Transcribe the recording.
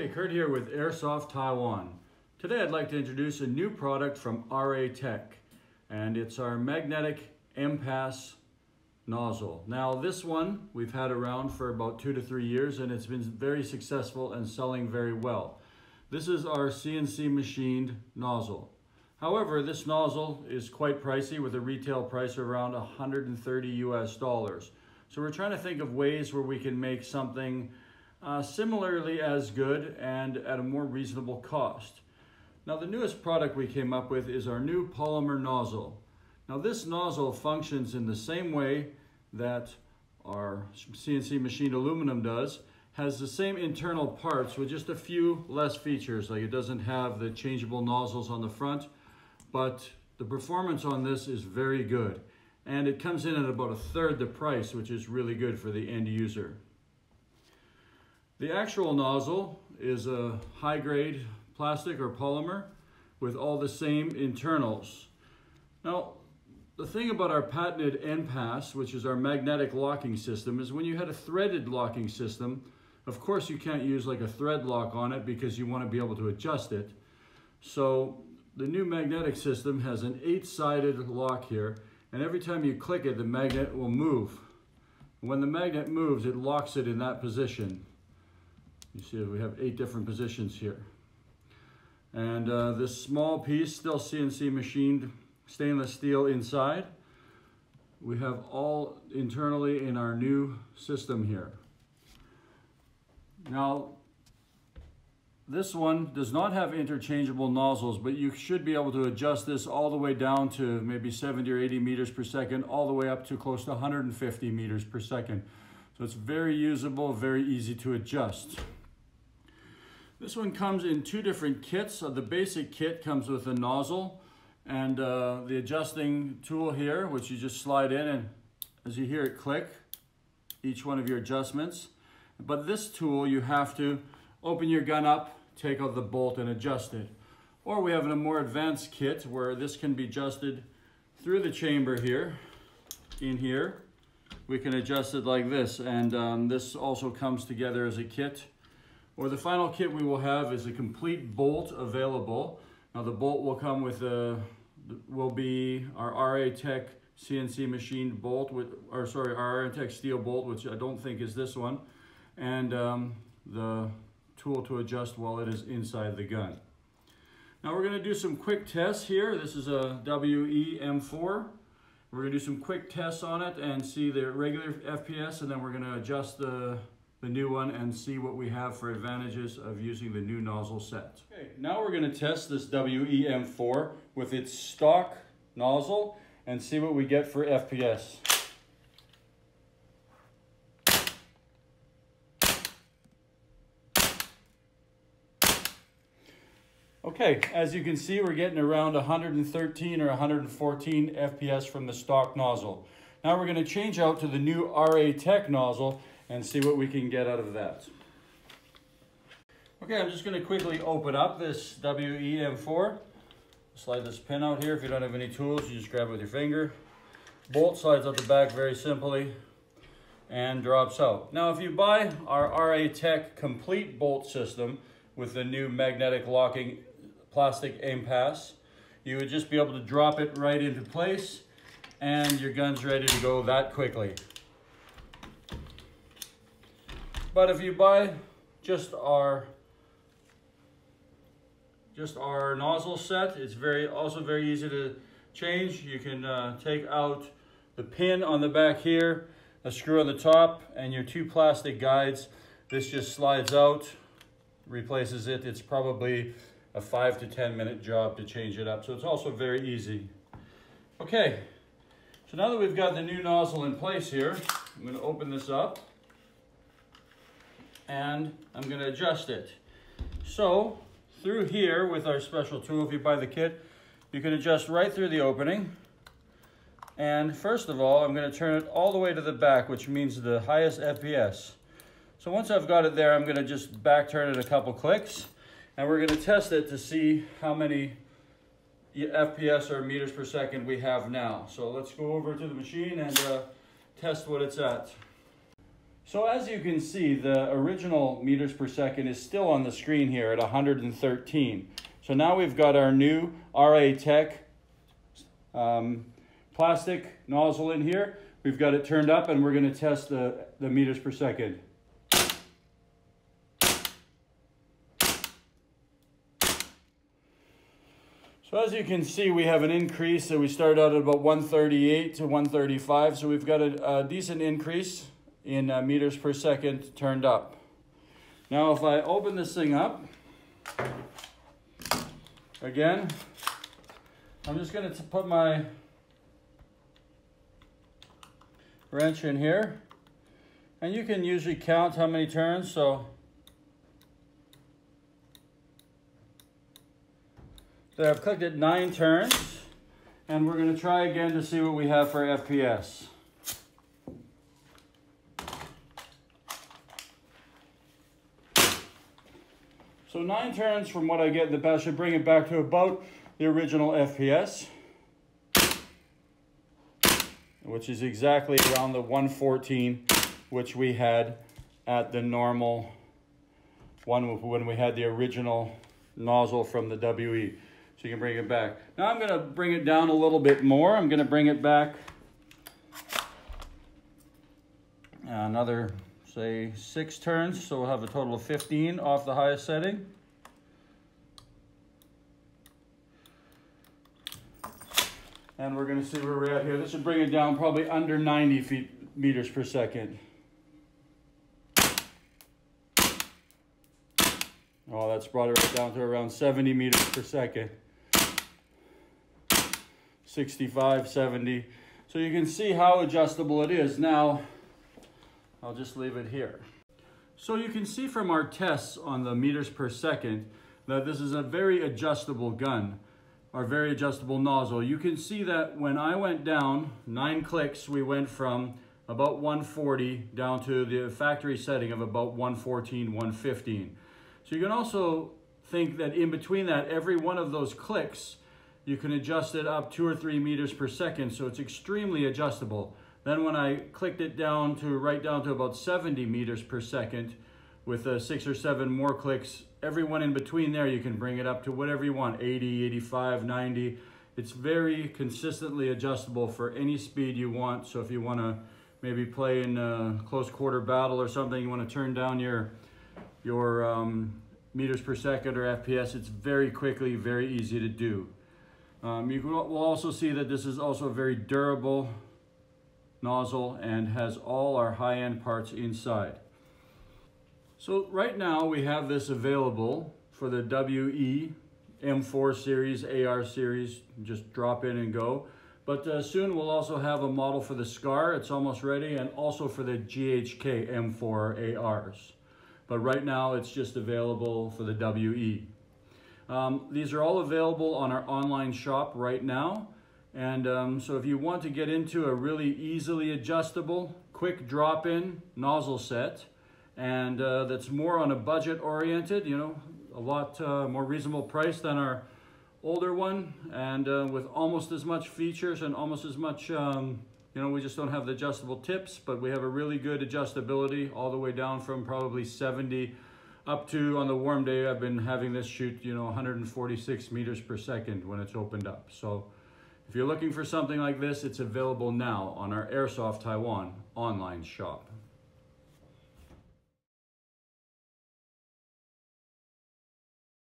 Okay, Kurt here with Airsoft Taiwan. Today I'd like to introduce a new product from RA Tech, and it's our Magnetic NPAS nozzle. Now this one we've had around for about 2 to 3 years, and it's been very successful and selling very well. This is our CNC machined nozzle. However, this nozzle is quite pricey with a retail price around $130 US. So we're trying to think of ways where we can make something similarly as good and at a more reasonable cost. Now the newest product we came up with is our new polymer nozzle. Now this nozzle functions in the same way that our CNC machined aluminum does, has the same internal parts with just a few less features, like it doesn't have the changeable nozzles on the front, but the performance on this is very good. And it comes in at about 1/3 the price, which is really good for the end user. The actual nozzle is a high-grade plastic or polymer with all the same internals. Now, the thing about our patented NPAS, which is our magnetic locking system, is when you had a threaded locking system, of course you can't use like a thread lock on it because you want to be able to adjust it. So the new magnetic system has an 8-sided lock here, and every time you click it, the magnet will move. When the magnet moves, it locks it in that position. You see we have 8 different positions here. And this small piece, still CNC machined stainless steel inside. We have all internally in our new system here. Now, this one does not have interchangeable nozzles, but you should be able to adjust this all the way down to maybe 70 or 80 meters per second, all the way up to close to 150 meters per second. So it's very usable, very easy to adjust. This one comes in 2 different kits. So the basic kit comes with a nozzle and the adjusting tool here, which you just slide in, and as you hear it click, each one of your adjustments. But this tool, you have to open your gun up, take out the bolt and adjust it. Or we have a more advanced kit where this can be adjusted through the chamber here, in here. We can adjust it like this, and this also comes together as a kit. Or the final kit we will have is a complete bolt available. Now the bolt will come with will be our RA Tech CNC machined bolt, our RA Tech steel bolt, which I don't think is this one, and the tool to adjust while it is inside the gun. Now we're going to do some quick tests here. This is a WE M4. We're going to do some quick tests on it and see the regular FPS, and then we're going to adjust the new one and see what we have for advantages of using the new nozzle set. Okay, now we're going to test this WE M4 with its stock nozzle and see what we get for FPS. Okay, as you can see, we're getting around 113 or 114 FPS from the stock nozzle. Now we're going to change out to the new RA Tech nozzle and see what we can get out of that. Okay, I'm just going to quickly open up this WE M4. Slide this pin out here. If you don't have any tools, you just grab it with your finger. Bolt slides out the back very simply and drops out. Now if you buy our RA Tech complete bolt system with the new magnetic locking plastic NPAS, you would just be able to drop it right into place and your gun's ready to go that quickly. But if you buy just our nozzle set, it's also very easy to change. You can take out the pin on the back here, a screw on the top, and your 2 plastic guides. This just slides out, replaces it. It's probably a 5 to 10 minute job to change it up, so it's also very easy. Okay, so now that we've got the new nozzle in place here, I'm going to open this up and I'm going to adjust it. So through here with our special tool, if you buy the kit, you can adjust right through the opening. And first of all, I'm going to turn it all the way to the back, which means the highest FPS. So once I've got it there, I'm going to just back turn it a couple clicks, and we're going to test it to see how many FPS or meters per second we have now. So let's go over to the machine and test what it's at. So as you can see, the original meters per second is still on the screen here at 113. So now we've got our new RA Tech plastic nozzle in here. We've got it turned up and we're going to test the meters per second. So as you can see, we have an increase. So we started out at about 138 to 135. So we've got a decent increase in meters per second turned up. Now if I open this thing up, again, I'm just going to put my wrench in here, and you can usually count how many turns. So I've clicked it 9 turns, and we're going to try again to see what we have for FPS. So 9 turns from what I get in the past should bring it back to about the original FPS, which is exactly around the 114, which we had at the normal one when we had the original nozzle from the WE. So you can bring it back. Now I'm going to bring it down a little bit more. I'm going to bring it back another, say, 6 turns. So we'll have a total of 15 off the highest setting. And we're going to see where we're at here. This should bring it down probably under 90 meters per second. Oh, that's brought it right down to around 70 meters per second. 65, 70. So you can see how adjustable it is. Now, I'll just leave it here. So you can see from our tests on the meters per second that this is a very adjustable gun, or very adjustable nozzle. You can see that when I went down 9 clicks, we went from about 140 down to the factory setting of about 114, 115. So you can also think that in between that, every one of those clicks, you can adjust it up 2 or 3 meters per second, so it's extremely adjustable. Then when I clicked it down to right down to about 70 meters per second, with 6 or 7 more clicks, every one in between there, you can bring it up to whatever you want, 80, 85, 90. It's very consistently adjustable for any speed you want. So if you want to maybe play in a close quarter battle or something, you want to turn down your meters per second or FPS, it's very quickly, very easy to do. We'll also see that this is also a very durable nozzle and has all our high-end parts inside. So right now we have this available for the WE M4 series, AR series, just drop in and go. But soon we'll also have a model for the SCAR, it's almost ready, and also for the GHK M4 ARs. But right now it's just available for the WE. These are all available on our online shop right now. And so if you want to get into a really easily adjustable, quick drop-in nozzle set, and that's more on a budget oriented, you know, a lot more reasonable price than our older one, and with almost as much features and almost as much, you know, we just don't have the adjustable tips, but we have a really good adjustability all the way down from probably 70 up to, on the warm day, I've been having this shoot, you know, 146 meters per second when it's opened up. So if you're looking for something like this, it's available now on our Airsoft Taiwan online shop.